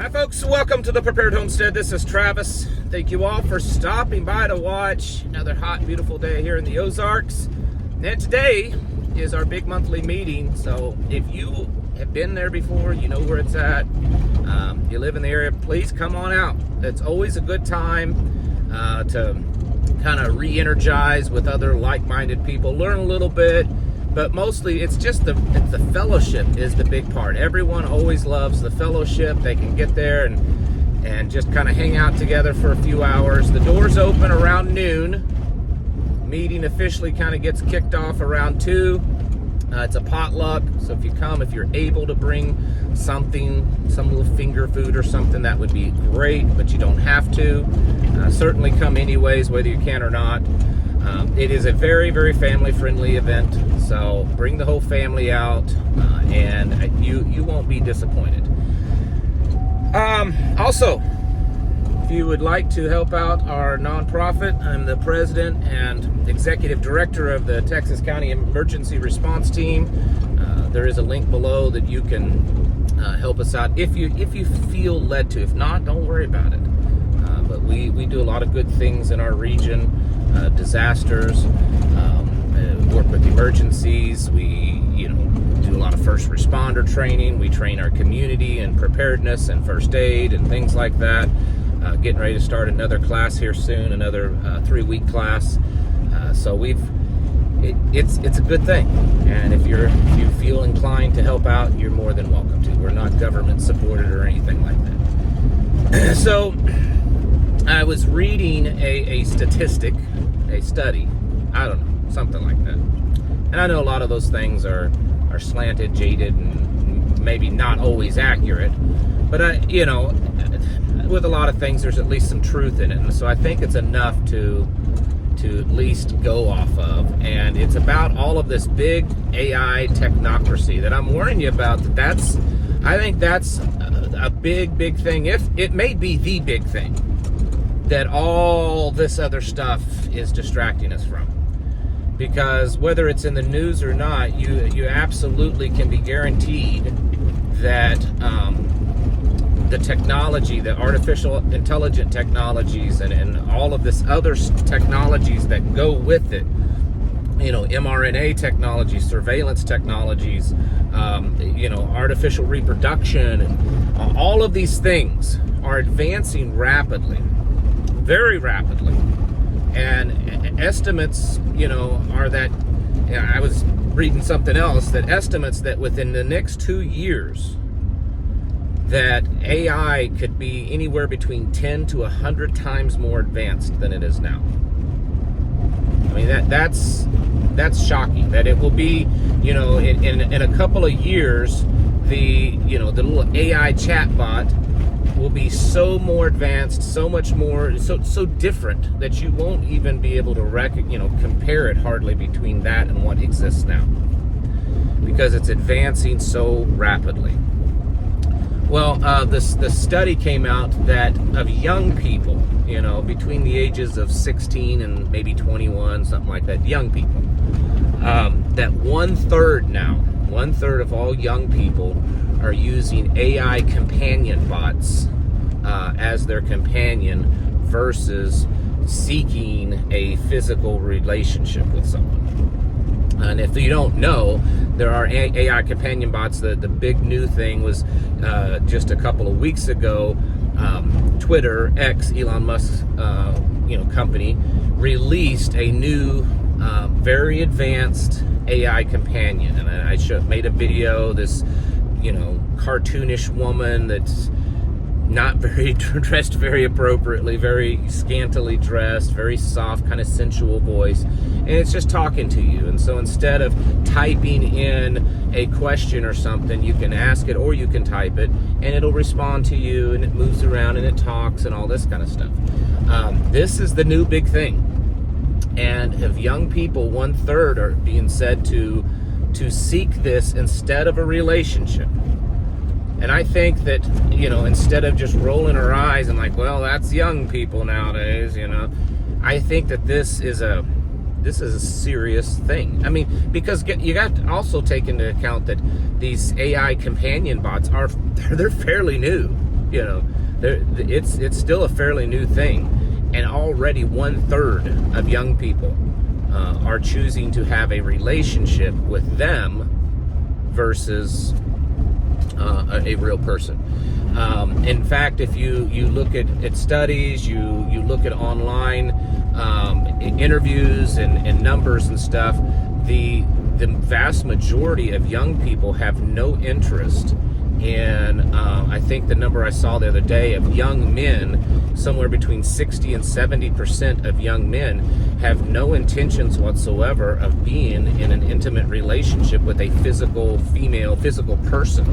Hi folks, welcome to the Prepared Homestead. This is Travis. Thank you all for stopping by to watch another hot, beautiful day here in the Ozarks. And today is our big monthly meeting, so if you have been there before, you know where it's at, you live in the area, please come on out. It's always a good time to kind of re-energize with other like-minded people, learn a little bit, but mostly it's just the fellowship is the big part. Everyone always loves the fellowship. They can get there and just kind of hang out together for a few hours. The doors open around noon. Meeting officially kind of gets kicked off around 2. It's a potluck, so if you come, if you're able to bring something, some little finger food or something, that would be great, but you don't have to. Certainly come anyways, whether you can or not. It is a very, very family-friendly event, so bring the whole family out, and you won't be disappointed. Also, if you would like to help out our nonprofit, I'm the president and executive director of the Texas County Emergency Response Team. There is a link below that you can help us out if you feel led to. If not, don't worry about it. But we do a lot of good things in our region, disasters, work with emergencies. We do a lot of first responder training. We train our community in preparedness and first aid and things like that. Getting ready to start another class here soon, another 3-week class. So it's a good thing, and if you feel inclined to help out, you're more than welcome to. We're not government supported or anything like that. So I was reading a statistic, a study, I don't know, something like that. And I know a lot of those things are slanted, jaded, and maybe not always accurate, but with a lot of things, there's at least some truth in it. And so I think it's enough to at least go off of. And it's about all of this big AI technocracy that I'm warning you about. I think that's a big, big thing. If it may be the big thing that all this other stuff is distracting us from. Because whether it's in the news or not, you absolutely can be guaranteed that the technology, the artificial intelligent technologies, and all of this other technologies that go with it, mRNA technologies, surveillance technologies, artificial reproduction, and all of these things are advancing rapidly, very rapidly. And estimates, are that, I was reading something else, that estimates that within the next 2 years, that AI could be anywhere between 10 to 100 times more advanced than it is now. I mean, that's shocking. That it will be, in a couple of years, the little AI chatbot will be so more advanced, so much more, so different that you won't even be able to compare it hardly between that and what exists now, because it's advancing so rapidly. Well, this study came out that of young people, between the ages of 16 and maybe 21, something like that, young people, that one third of all young people are using AI companion bots as their companion versus seeking a physical relationship with someone. And if you don't know, there are AI companion bots. The big new thing was just a couple of weeks ago, Twitter, X, Elon Musk's company, released a new, very advanced AI companion. And I made a video, this cartoonish woman that's not dressed very appropriately, very scantily dressed, very soft, kind of sensual voice, and it's just talking to you. And so instead of typing in a question or something, you can ask it or you can type it, and it'll respond to you, and it moves around and it talks and all this kind of stuff. This is the new big thing. And of young people, 1/3 are being said to seek this instead of a relationship. And I think that, instead of just rolling our eyes and like, well, that's young people nowadays, I think that this is a serious thing. I mean, because you got to also take into account that these AI companion bots they're fairly new. It's still a fairly new thing, and already 1/3 of young people are choosing to have a relationship with them versus a real person. In fact, if you look at studies, you look at online interviews and numbers and stuff, the vast majority of young people have no interest in, I think the number I saw the other day of young men, somewhere between 60 and 70% of young men have no intentions whatsoever of being in an intimate relationship with a physical person.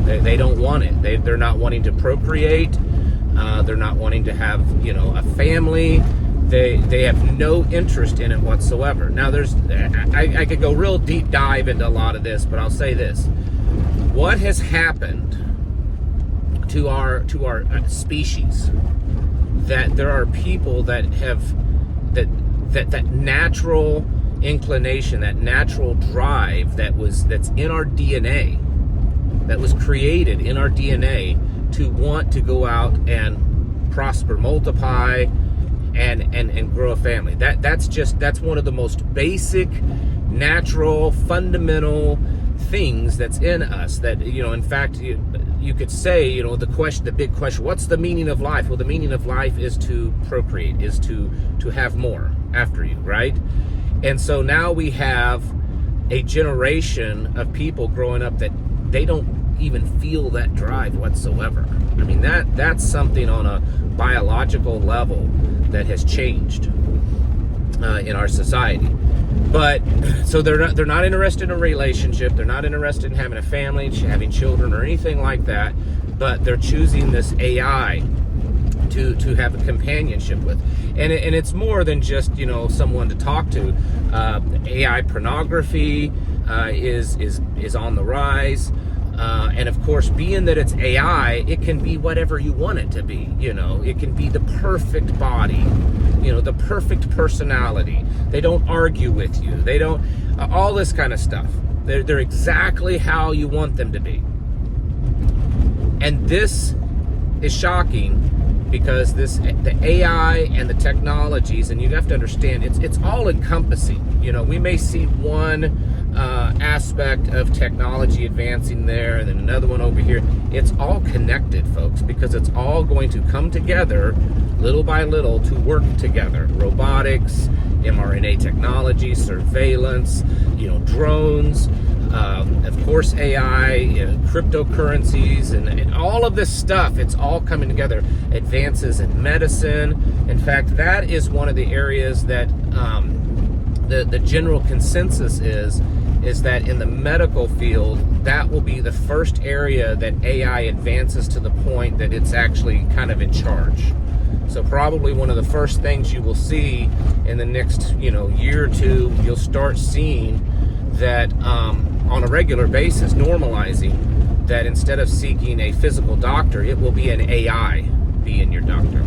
They don't want it. They're not wanting to procreate. They're not wanting to have, a family. They have no interest in it whatsoever. Now, I could go real deep dive into a lot of this, but I'll say this. What has happened to our species, that there are people that have that natural inclination, that natural drive that's in our DNA, that was created in our DNA to want to go out and prosper, multiply, and grow a family. That's one of the most basic, natural, fundamental things that's in us. That, in fact, you could say, the big question, what's the meaning of life? Well, the meaning of life is to procreate, is to have more after you, right? And so now we have a generation of people growing up that they don't even feel that drive whatsoever. I mean, that's something on a biological level that has changed in our society. But so they're not interested in a relationship. They're not interested in having a family, having children, or anything like that. But they're choosing this AI to have a companionship with, and it's more than just someone to talk to. AI pornography is on the rise. And of course, being that it's AI, it can be whatever you want it to be. It can be the perfect body, the perfect personality. They don't argue with you. They don't, all this kind of stuff. They're exactly how you want them to be. And this is shocking because the AI and the technologies, and you have to understand, it's all encompassing. We may see one aspect of technology advancing there and then another one over here. It's all connected, folks, because it's all going to come together little by little to work together. Robotics, mRNA technology, surveillance, drones, of course AI, cryptocurrencies, and all of this stuff. It's all coming together. Advances in medicine. In fact, that is one of the areas that the general consensus is that in the medical field, that will be the first area that AI advances to the point that it's actually kind of in charge. So probably one of the first things you will see in the next year or two, you'll start seeing that on a regular basis, normalizing that instead of seeking a physical doctor, it will be an AI being your doctor.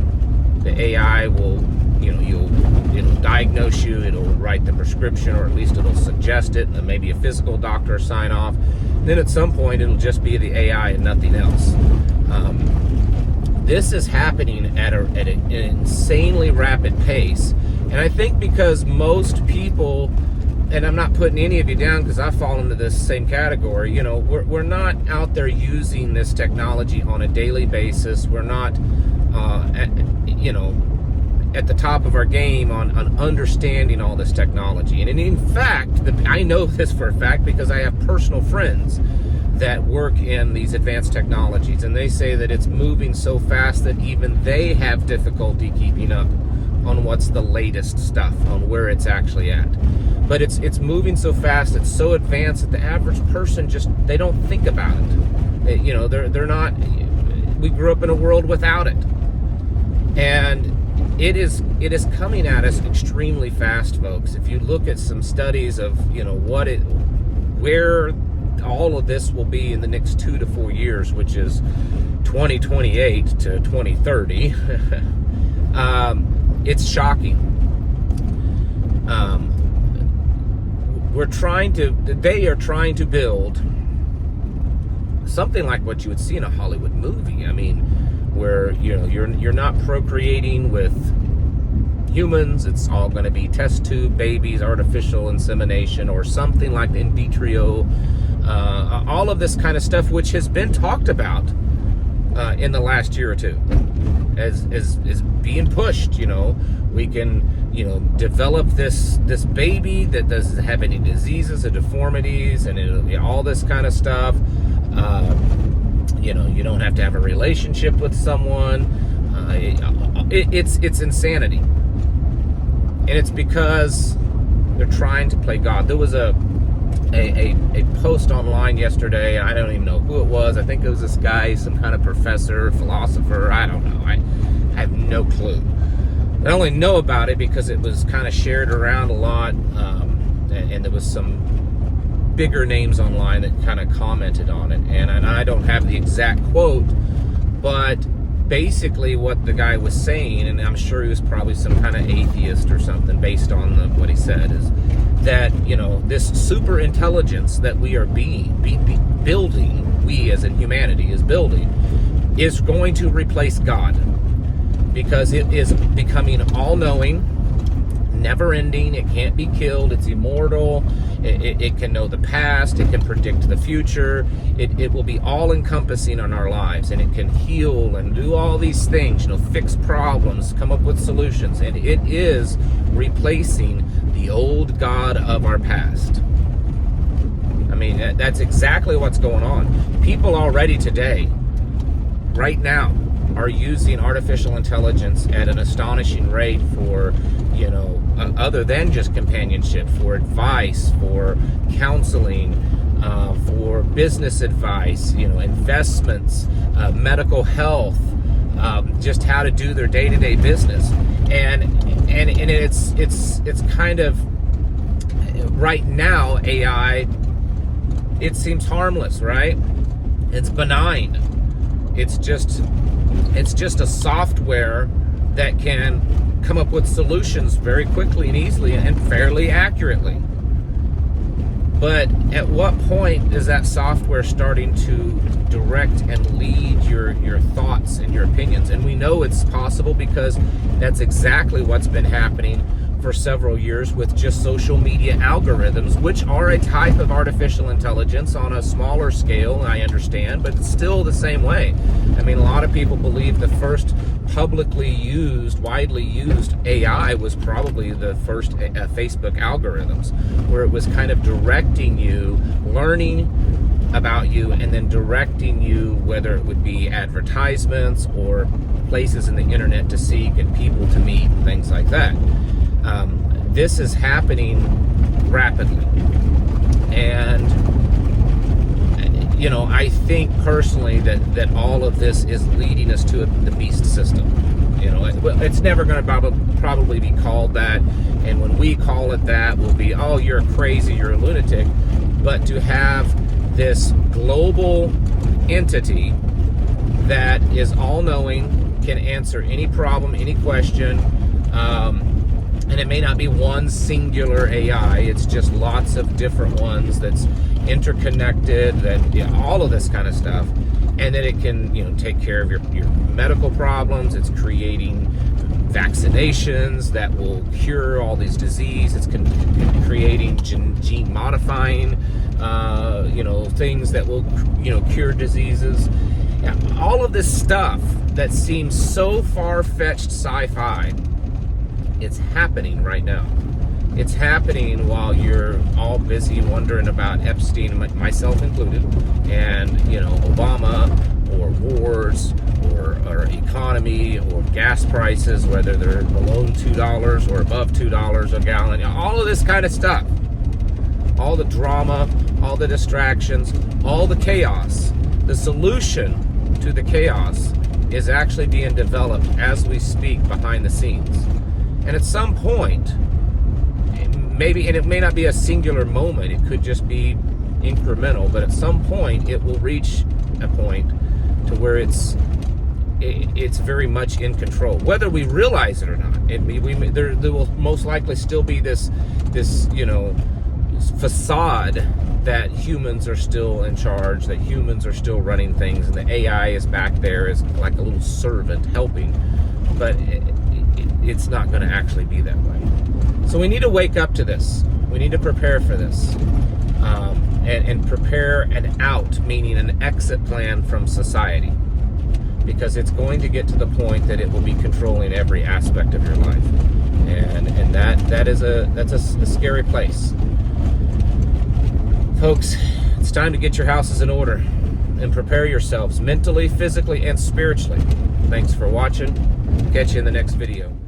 The AI will, it'll diagnose you, it'll write the prescription, or at least it'll suggest it, and maybe a physical doctor sign off. Then at some point, it'll just be the AI and nothing else. This is happening at an insanely rapid pace, and I think because most people, and I'm not putting any of you down because I fall into this same category, we're not out there using this technology on a daily basis. We're not, at the top of our game on understanding all this technology. And in fact, I know this for a fact because I have personal friends that work in these advanced technologies, and they say that it's moving so fast that even they have difficulty keeping up on what's the latest stuff, on where it's actually at. But it's moving so fast, it's so advanced that the average person they don't think about it. They're not, we grew up in a world without it. And it is coming at us extremely fast, folks. If you look at some studies of, where all of this will be in the next 2 to 4 years, which is 2028 to 2030, it's shocking. They are trying to build something like what you would see in a Hollywood movie. I mean, where you're not procreating with humans. It's all going to be test tube babies, artificial insemination, or something like the in vitro. All of this kind of stuff, which has been talked about in the last year or two, as being pushed. We can develop this baby that doesn't have any diseases or deformities, and all this kind of stuff. You don't have to have a relationship with someone. It's insanity, and it's because they're trying to play God. There was a post online yesterday. I don't even know who it was. I think it was this guy, some kind of professor, philosopher. I don't know. I have no clue. I only know about it because it was kind of shared around a lot, and there was some bigger names online that kind of commented on it. And I don't have the exact quote, but basically what the guy was saying, and I'm sure he was probably some kind of atheist or something based on what he said, is that this super intelligence that we are building, we as in humanity is building, is going to replace God, because it is becoming all-knowing, never-ending. It can't be killed. It's immortal. It can know the past. It can predict the future. It will be all-encompassing on our lives, and it can heal and do all these things, fix problems, come up with solutions, and it is replacing the old God of our past. I mean, that's exactly what's going on. People already today, right now, are using artificial intelligence at an astonishing rate for, other than just companionship, for advice, for counseling, for business advice, investments, medical health, just how to do their day-to-day business. And it's kind of, right now, AI, it seems harmless, right? It's benign. It's just a software that can come up with solutions very quickly and easily and fairly accurately. But at what point is that software starting to direct and lead your thoughts and your opinions? And we know it's possible because that's exactly what's been happening for several years with just social media algorithms, which are a type of artificial intelligence on a smaller scale, I understand, but it's still the same way. I mean, a lot of people believe the first publicly used, widely used AI was probably the first Facebook algorithms, where it was kind of directing you, learning about you, and then directing you, whether it would be advertisements or places in the internet to seek and people to meet and things like that. This is happening rapidly, and I think personally that all of this is leading us to the beast system. It's never going to probably be called that, and when we call it that, we'll be, oh, you're crazy, you're a lunatic. But to have this global entity that is all-knowing, can answer any problem, any question, and it may not be one singular AI, it's just lots of different ones that's interconnected, that all of this kind of stuff, and then it can take care of your medical problems. It's creating vaccinations that will cure all these diseases. It's creating gene modifying things that will cure diseases. All of this stuff that seems so far-fetched sci-fi, it's happening right now. It's happening while you're all busy wondering about Epstein, myself included, and Obama, or wars, or economy, or gas prices, whether they're below $2 or above $2 a gallon. All of this kind of stuff. All the drama, all the distractions, all the chaos. The solution to the chaos is actually being developed as we speak behind the scenes. And at some point, maybe, and it may not be a singular moment, it could just be incremental, but at some point it will reach a point to where it's very much in control, whether we realize it or not. There will most likely still be this facade that humans are still in charge, that humans are still running things, and the AI is back there as like a little servant helping. But it's not going to actually be that way. So we need to wake up to this. We need to prepare for this. And prepare an out, meaning an exit plan from society. Because it's going to get to the point that it will be controlling every aspect of your life. And that's a scary place. Folks, it's time to get your houses in order and prepare yourselves mentally, physically, and spiritually. Thanks for watching. Catch you in the next video.